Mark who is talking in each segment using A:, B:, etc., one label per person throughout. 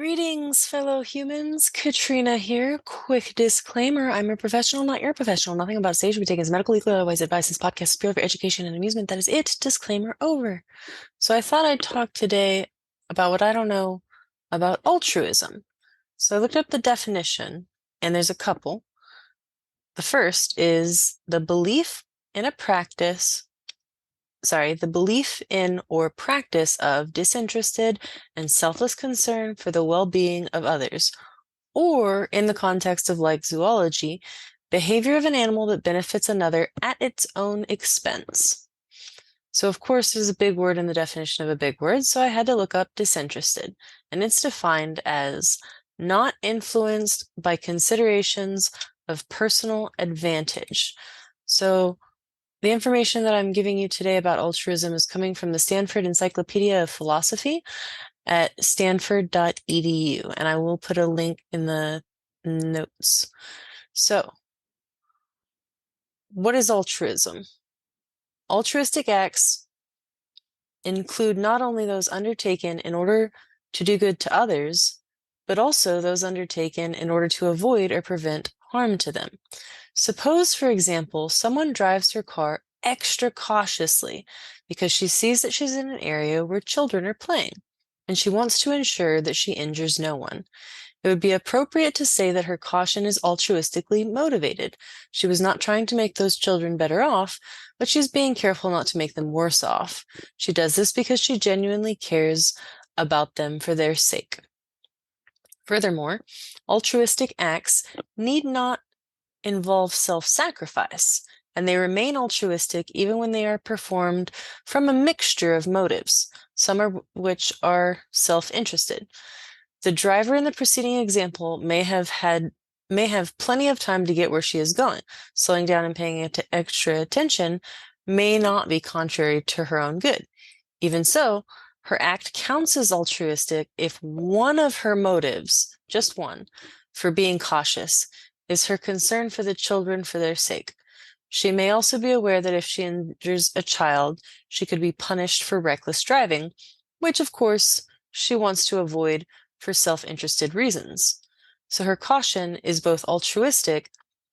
A: Greetings, fellow humans. Katrina here. Quick disclaimer. I'm a professional, not your professional. Nothing about stage we take as medical, legal, or otherwise advice. This podcast is pure for education and amusement. That is it. Disclaimer over. So I thought I'd talk today about what I don't know about altruism. So I looked up the definition, and there's a couple. The first is the belief in or practice of disinterested and selfless concern for the well-being of others, or in the context of like zoology, behavior of an animal that benefits another at its own expense. So of course, there's a big word in the definition of a big word, so I had to look up disinterested, and it's defined as not influenced by considerations of personal advantage. So the information that I'm giving you today about altruism is coming from the Stanford Encyclopedia of Philosophy at stanford.edu, and I will put a link in the notes. So, what is altruism? Altruistic acts include not only those undertaken in order to do good to others, but also those undertaken in order to avoid or prevent harm to them. Suppose, for example, someone drives her car extra cautiously because she sees that she's in an area where children are playing, and she wants to ensure that she injures no one. It would be appropriate to say that her caution is altruistically motivated. She was not trying to make those children better off, but she's being careful not to make them worse off. She does this because she genuinely cares about them for their sake. Furthermore, altruistic acts need not involve self-sacrifice, and they remain altruistic even when they are performed from a mixture of motives, some of which are self-interested. The driver in the preceding example may have plenty of time to get where she is going. Slowing down and paying extra attention may not be contrary to her own good. Even so, her act counts as altruistic if one of her motives, just one, for being cautious is her concern for the children for their sake. She may also be aware that if she injures a child, she could be punished for reckless driving, which of course she wants to avoid for self-interested reasons. So her caution is both altruistic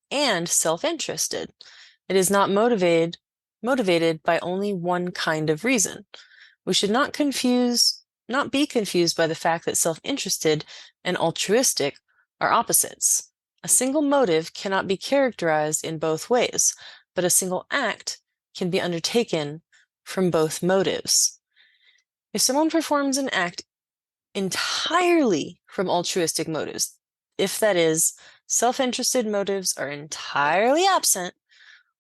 A: and self-interested. It is not motivated by only one kind of reason. We should not be confused by the fact that self-interested and altruistic are opposites. A single motive cannot be characterized in both ways, but a single act can be undertaken from both motives. If someone performs an act entirely from altruistic motives, if that is, self-interested motives are entirely absent,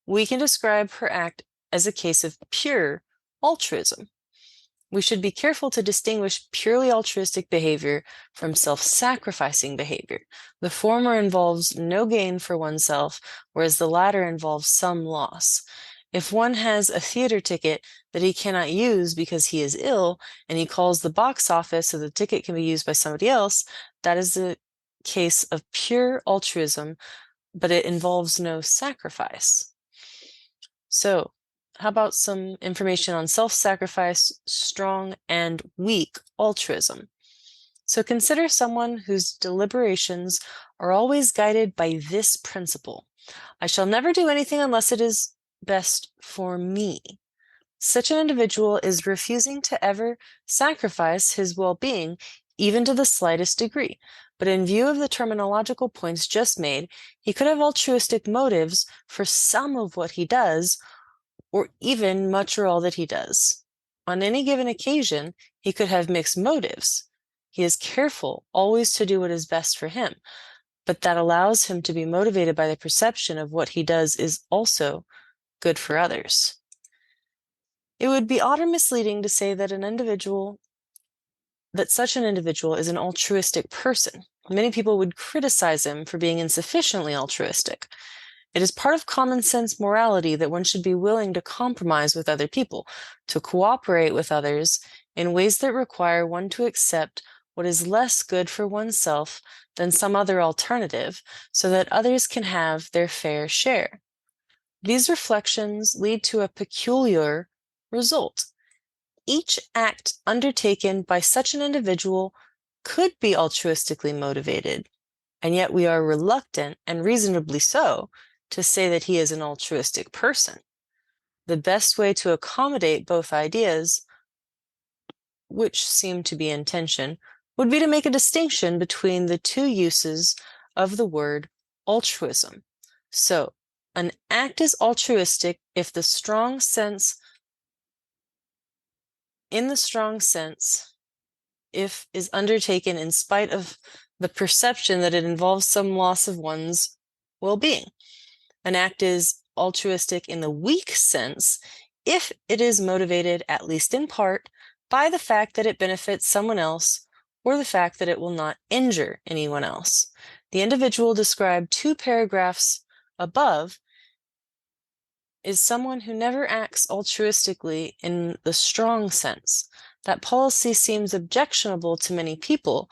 A: we can describe her act as a case of pure altruism. We should be careful to distinguish purely altruistic behavior from self-sacrificing behavior. The former involves no gain for oneself, whereas the latter involves some loss. If one has a theater ticket that he cannot use because he is ill, and he calls the box office so the ticket can be used by somebody else, that is a case of pure altruism, but it involves no sacrifice. So, how about some information on self-sacrifice, strong and weak altruism? So consider someone whose deliberations are always guided by this principle: I shall never do anything unless it is best for me. Such an individual is refusing to ever sacrifice his well-being, even to the slightest degree. But in view of the terminological points just made, he could have altruistic motives for some of what he does, or even much or all that he does. On any given occasion, he could have mixed motives. He is careful always to do what is best for him, but that allows him to be motivated by the perception of what he does is also good for others. It would be odd or misleading to say that such an individual is an altruistic person. Many people would criticize him for being insufficiently altruistic. It is part of common sense morality that one should be willing to compromise with other people, to cooperate with others in ways that require one to accept what is less good for oneself than some other alternative, so that others can have their fair share. These reflections lead to a peculiar result. Each act undertaken by such an individual could be altruistically motivated, and yet we are reluctant, and reasonably so, to say that he is an altruistic person. The best way to accommodate both ideas, which seem to be in tension, would be to make a distinction between the two uses of the word altruism. So, an act is altruistic if in the strong sense, if is undertaken in spite of the perception that it involves some loss of one's well-being. An act is altruistic in the weak sense if it is motivated, at least in part, by the fact that it benefits someone else or the fact that it will not injure anyone else. The individual described 2 paragraphs above is someone who never acts altruistically in the strong sense. That policy seems objectionable to many people,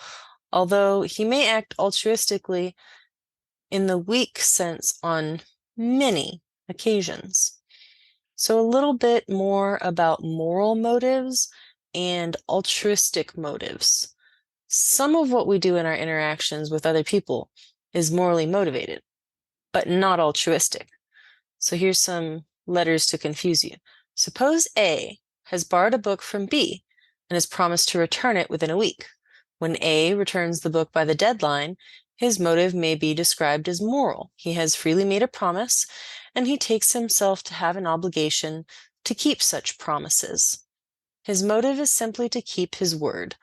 A: although he may act altruistically in the weak sense on many occasions. So a little bit more about moral motives and altruistic motives. Some of what we do in our interactions with other people is morally motivated, but not altruistic. So here's some letters to confuse you. Suppose A has borrowed a book from B and has promised to return it within a week. When A returns the book by the deadline, his motive may be described as moral. He has freely made a promise, and he takes himself to have an obligation to keep such promises. His motive is simply to keep his word.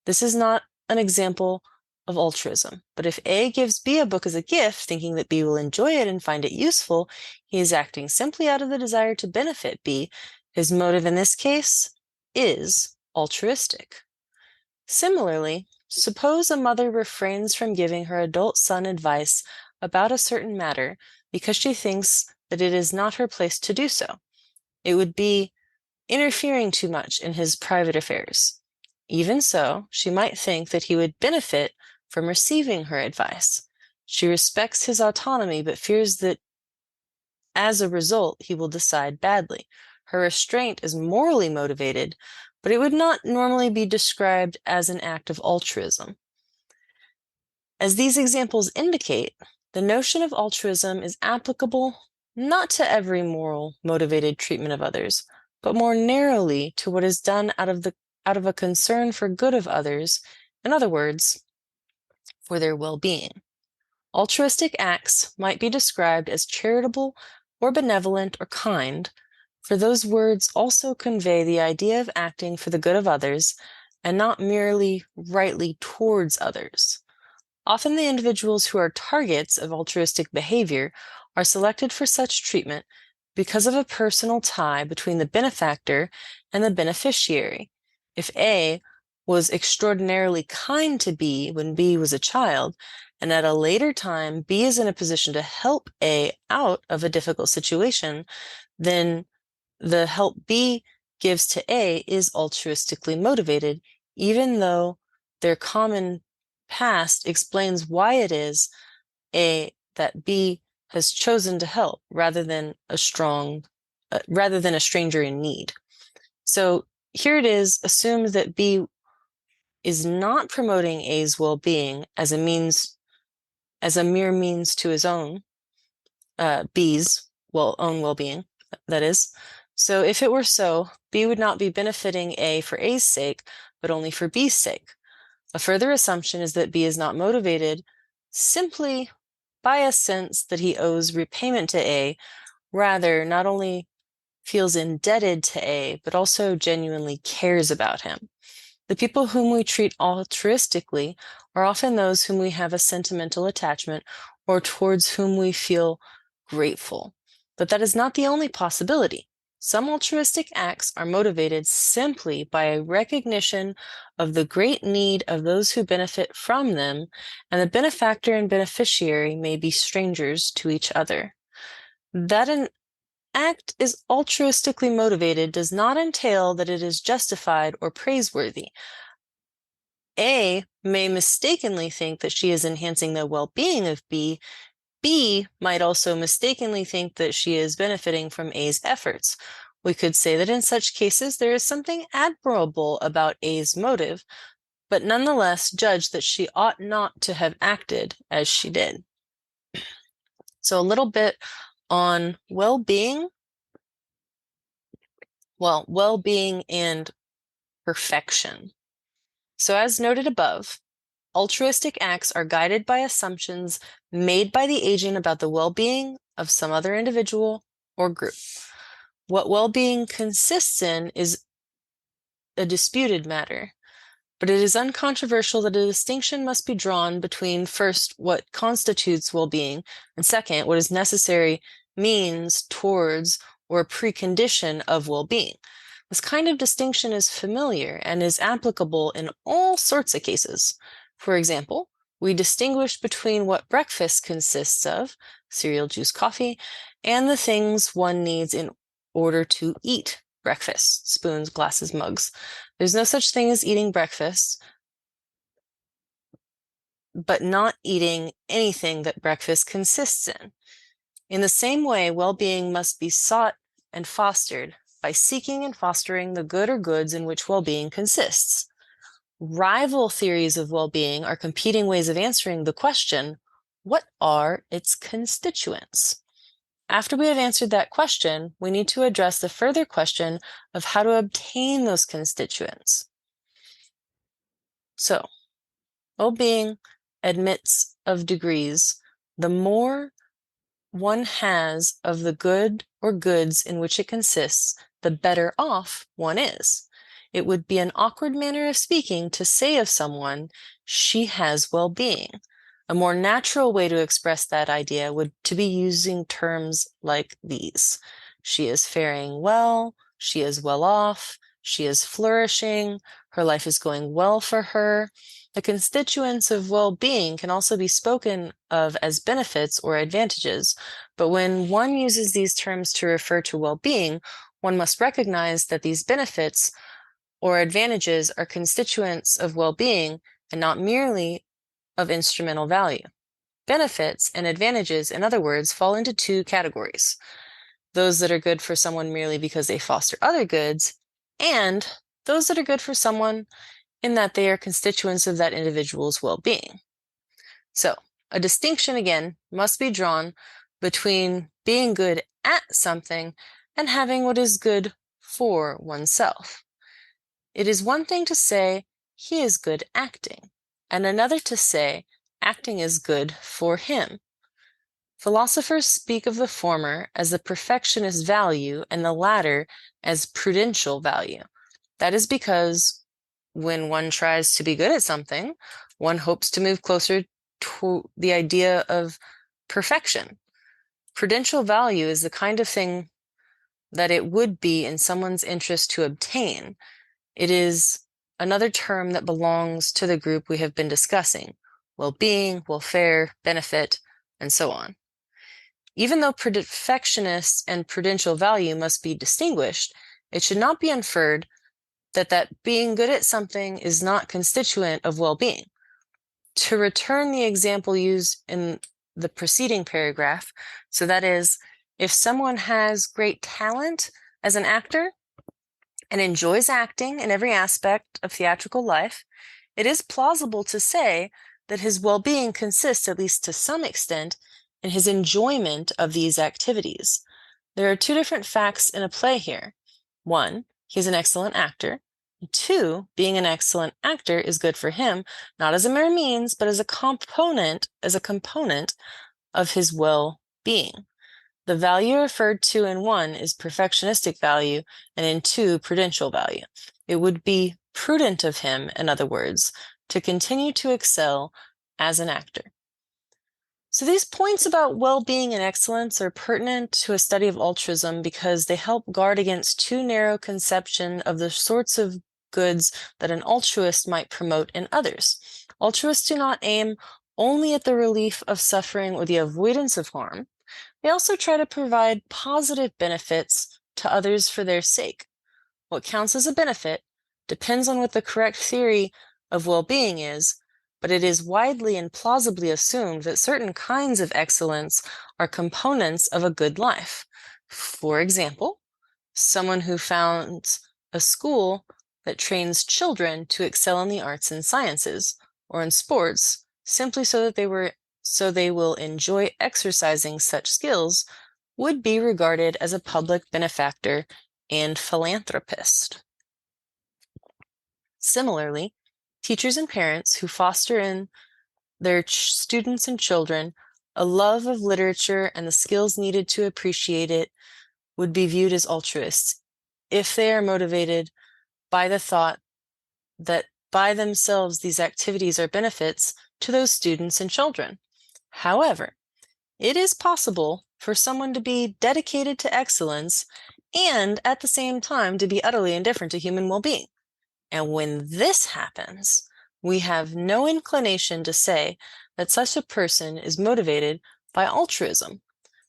A: This is not an example of altruism, but if A gives B a book as a gift, thinking that B will enjoy it and find it useful, he is acting simply out of the desire to benefit B. His motive in this case is altruistic. Similarly, suppose a mother refrains from giving her adult son advice about a certain matter because she thinks that it is not her place to do so. It would be interfering too much in his private affairs. Even so, she might think that he would benefit from receiving her advice. She respects his autonomy, but fears that as a result, he will decide badly. Her restraint is morally motivated, but it would not normally be described as an act of altruism. As these examples indicate, the notion of altruism is applicable not to every moral motivated treatment of others, but more narrowly to what is done out of a concern for good of others, in other words, for their well-being. Altruistic acts might be described as charitable or benevolent or kind, for those words also convey the idea of acting for the good of others and not merely rightly towards others. Often the individuals who are targets of altruistic behavior are selected for such treatment because of a personal tie between the benefactor and the beneficiary. If A was extraordinarily kind to B when B was a child, and at a later time B is in a position to help A out of a difficult situation, then the help B gives to A is altruistically motivated, even though their common past explains why it is that B has chosen to help rather than a stranger in need. So here it is assumed that B is not promoting A's well-being as a mere means to his own B's own well-being, that is. So if it were so, B would not be benefiting A for A's sake, but only for B's sake. A further assumption is that B is not motivated simply by a sense that he owes repayment to A, rather not only feels indebted to A, but also genuinely cares about him. The people whom we treat altruistically are often those whom we have a sentimental attachment or towards whom we feel grateful. But that is not the only possibility. Some altruistic acts are motivated simply by a recognition of the great need of those who benefit from them, and the benefactor and beneficiary may be strangers to each other. That an act is altruistically motivated does not entail that it is justified or praiseworthy. A may mistakenly think that she is enhancing the well-being of B. B might also mistakenly think that she is benefiting from A's efforts. We could say that in such cases there is something admirable about A's motive, but nonetheless judged that she ought not to have acted as she did. So a little bit on well-being. Well, well-being and perfection. So as noted above, altruistic acts are guided by assumptions made by the agent about the well-being of some other individual or group. What well-being consists in is a disputed matter, but it is uncontroversial that a distinction must be drawn between, first, what constitutes well-being, and second, what is necessary means towards or precondition of well-being. This kind of distinction is familiar and is applicable in all sorts of cases. For example, we distinguish between what breakfast consists of, cereal, juice, coffee, and the things one needs in order to eat breakfast, spoons, glasses, mugs. There's no such thing as eating breakfast, but not eating anything that breakfast consists in. In the same way, well-being must be sought and fostered by seeking and fostering the good or goods in which well-being consists. Rival theories of well-being are competing ways of answering the question, what are its constituents? After we have answered that question, we need to address the further question of how to obtain those constituents. So, well-being admits of degrees. The more one has of the good or goods in which it consists, the better off one is. It would be an awkward manner of speaking to say of someone, she has well-being. A more natural way to express that idea would to be using terms like these. She is faring well, she is well off, she is flourishing, her life is going well for her. The constituents of well-being can also be spoken of as benefits or advantages, but when one uses these terms to refer to well-being, one must recognize that these benefits or advantages are constituents of well-being and not merely of instrumental value. Benefits and advantages, in other words, fall into two categories: those that are good for someone merely because they foster other goods, and those that are good for someone in that they are constituents of that individual's well-being. So, a distinction again must be drawn between being good at something and having what is good for oneself. It is one thing to say, he is good acting, and another to say, acting is good for him. Philosophers speak of the former as the perfectionist value and the latter as prudential value. That is because when one tries to be good at something, one hopes to move closer to the idea of perfection. Prudential value is the kind of thing that it would be in someone's interest to obtain. It is another term that belongs to the group we have been discussing: well-being, welfare, benefit, and so on. Even though perfectionist and prudential value must be distinguished, it should not be inferred that being good at something is not constituent of well-being. To return the example used in the preceding paragraph, so that is, if someone has great talent as an actor and enjoys acting in every aspect of theatrical life, it is plausible to say that his well-being consists, at least to some extent, in his enjoyment of these activities. There are two different facts in a play here. One, he's an excellent actor. Two, being an excellent actor is good for him, not as a mere means, but as a component of his well-being. The value referred to in one is perfectionistic value, and in two, prudential value. It would be prudent of him, in other words, to continue to excel as an actor. So these points about well-being and excellence are pertinent to a study of altruism because they help guard against too narrow conception of the sorts of goods that an altruist might promote in others. Altruists do not aim only at the relief of suffering or the avoidance of harm. They also try to provide positive benefits to others for their sake. What counts as a benefit depends on what the correct theory of well-being is, but it is widely and plausibly assumed that certain kinds of excellence are components of a good life. For example, someone who founds a school that trains children to excel in the arts and sciences or in sports simply so they will enjoy exercising such skills would be regarded as a public benefactor and philanthropist. Similarly, teachers and parents who foster in their students and children a love of literature and the skills needed to appreciate it would be viewed as altruists if they are motivated by the thought that by themselves these activities are benefits to those students and children. However, it is possible for someone to be dedicated to excellence and at the same time to be utterly indifferent to human well-being. And when this happens, we have no inclination to say that such a person is motivated by altruism.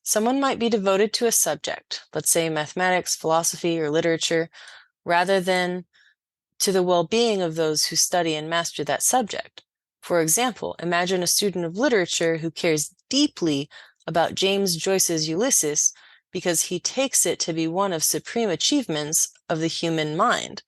A: Someone might be devoted to a subject, let's say mathematics, philosophy, or literature, rather than to the well-being of those who study and master that subject. For example, imagine a student of literature who cares deeply about James Joyce's Ulysses because he takes it to be one of supreme achievements of the human mind.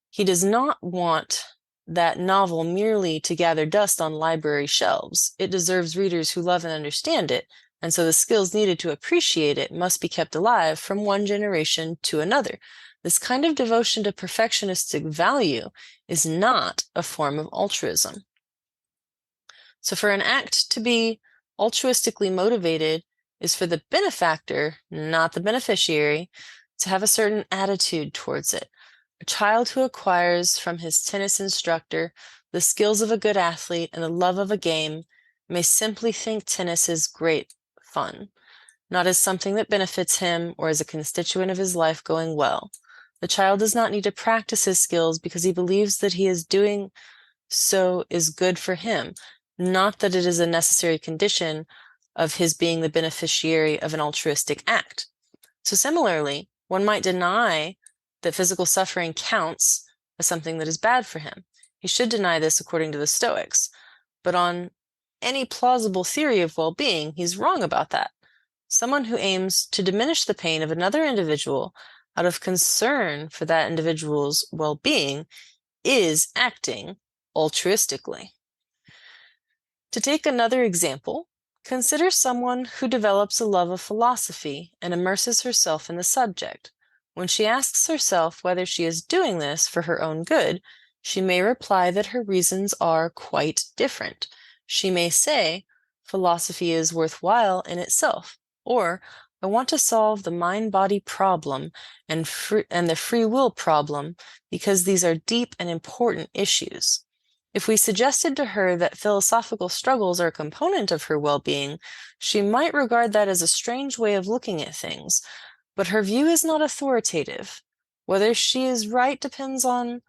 A: He does not want that novel merely to gather dust on library shelves. It deserves readers who love and understand it, and so the skills needed to appreciate it must be kept alive from one generation to another. This kind of devotion to perfectionistic value is not a form of altruism. So for an act to be altruistically motivated is for the benefactor, not the beneficiary, to have a certain attitude towards it. A child who acquires from his tennis instructor the skills of a good athlete and the love of a game may simply think tennis is great fun, not as something that benefits him or as a constituent of his life going well. The child does not need to practice his skills because he believes that he is doing so is good for him, not that it is a necessary condition of his being the beneficiary of an altruistic act. So similarly, one might deny that physical suffering counts as something that is bad for him. He should deny this according to the Stoics, but on any plausible theory of well-being, he's wrong about that. Someone who aims to diminish the pain of another individual out of concern for that individual's well-being is acting altruistically. To take another example, consider someone who develops a love of philosophy and immerses herself in the subject. When she asks herself whether she is doing this for her own good, she may reply that her reasons are quite different. She may say, philosophy is worthwhile in itself, or I want to solve the mind-body problem and the free will problem because these are deep and important issues. If we suggested to her that philosophical struggles are a component of her well-being, she might regard that as a strange way of looking at things, but her view is not authoritative. Whether she is right depends on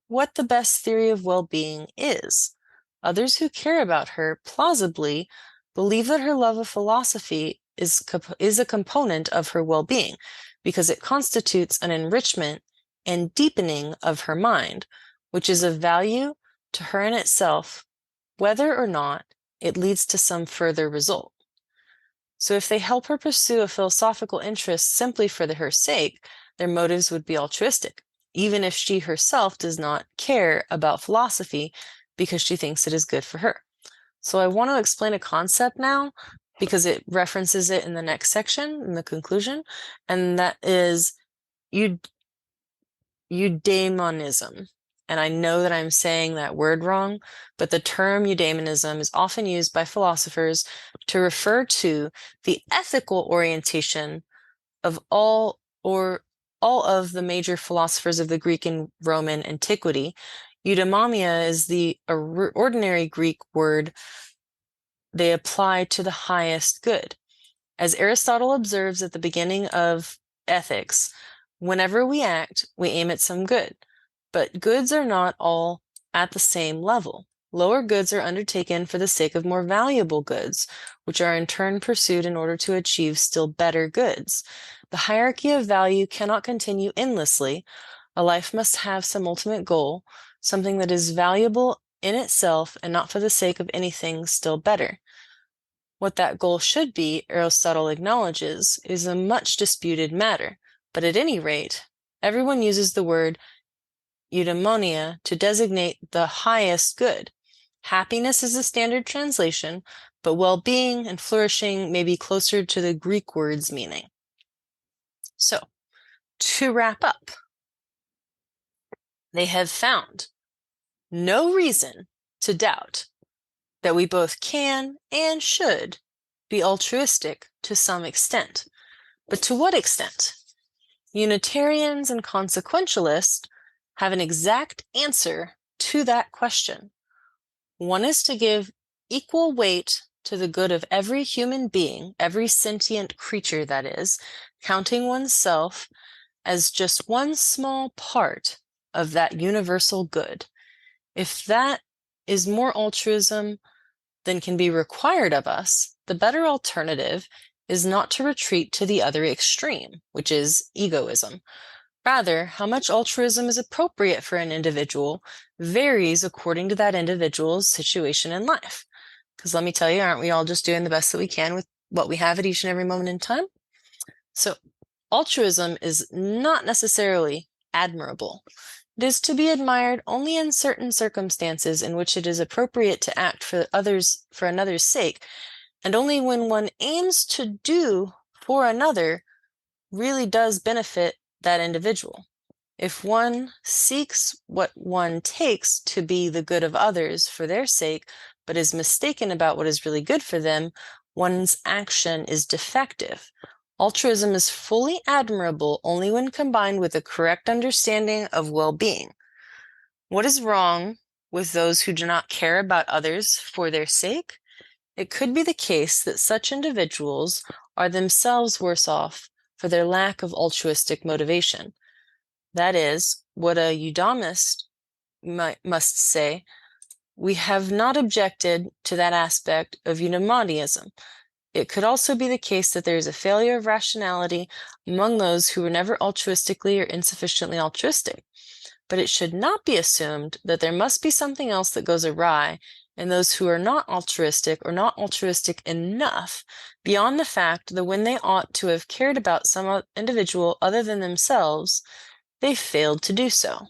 A: what the best theory of well-being is. Others who care about her plausibly believe that her love of philosophy is a component of her well-being because it constitutes an enrichment and deepening of her mind, which is of value to her in itself, whether or not it leads to some further result. So if they help her pursue a philosophical interest simply for her sake, their motives would be altruistic, even if she herself does not care about philosophy because she thinks it is good for her. So I want to explain a concept now because it references it in the next section, in the conclusion, and that is eudaimonism. And I know that I'm saying that word wrong, but the term eudaimonism is often used by philosophers to refer to the ethical orientation of all of the major philosophers of the Greek and Roman antiquity. Eudaimonia is the ordinary Greek word they apply to the highest good. As Aristotle observes at the beginning of Ethics, whenever we act, we aim at some good. But goods are not all at the same level. Lower goods are undertaken for the sake of more valuable goods, which are in turn pursued in order to achieve still better goods. The hierarchy of value cannot continue endlessly. A life must have some ultimate goal, something that is valuable in itself and not for the sake of anything still better. What that goal should be, Aristotle acknowledges, is a much disputed matter, but at any rate, everyone uses the word eudaimonia to designate the highest good. Happiness is a standard translation, but well-being and flourishing may be closer to the Greek word's meaning. So, to wrap up, they have found no reason to doubt that we both can and should be altruistic to some extent. But to what extent? Unitarians and consequentialists have an exact answer to that question. One is to give equal weight to the good of every human being, every sentient creature, that is, counting oneself as just one small part of that universal good. If that is more altruism than can be required of us, the better alternative is not to retreat to the other extreme, which is egoism. Rather, how much altruism is appropriate for an individual varies according to that individual's situation in life. Because let me tell you, aren't we all just doing the best that we can with what we have at each and every moment in time? So, altruism is not necessarily admirable. It is to be admired only in certain circumstances in which it is appropriate to act for another's sake, and only when one aims to do for another really does benefit that individual. If one seeks what one takes to be the good of others for their sake, but is mistaken about what is really good for them, one's action is defective. Altruism is fully admirable only when combined with a correct understanding of well-being. What is wrong with those who do not care about others for their sake? It could be the case that such individuals are themselves worse off for their lack of altruistic motivation. That is, what a eudaimist must say, we have not objected to that aspect of eudaimonism. It could also be the case that there is a failure of rationality among those who were never altruistically or insufficiently altruistic. But it should not be assumed that there must be something else that goes awry in those who are not altruistic or not altruistic enough, beyond the fact that when they ought to have cared about some individual other than themselves, they failed to do so.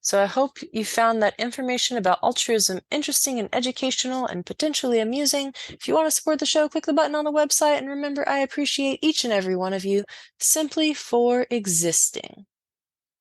A: So I hope you found that information about altruism interesting and educational and potentially amusing. If you want to support the show, click the button on the website, and remember, I appreciate each and every one of you simply for existing.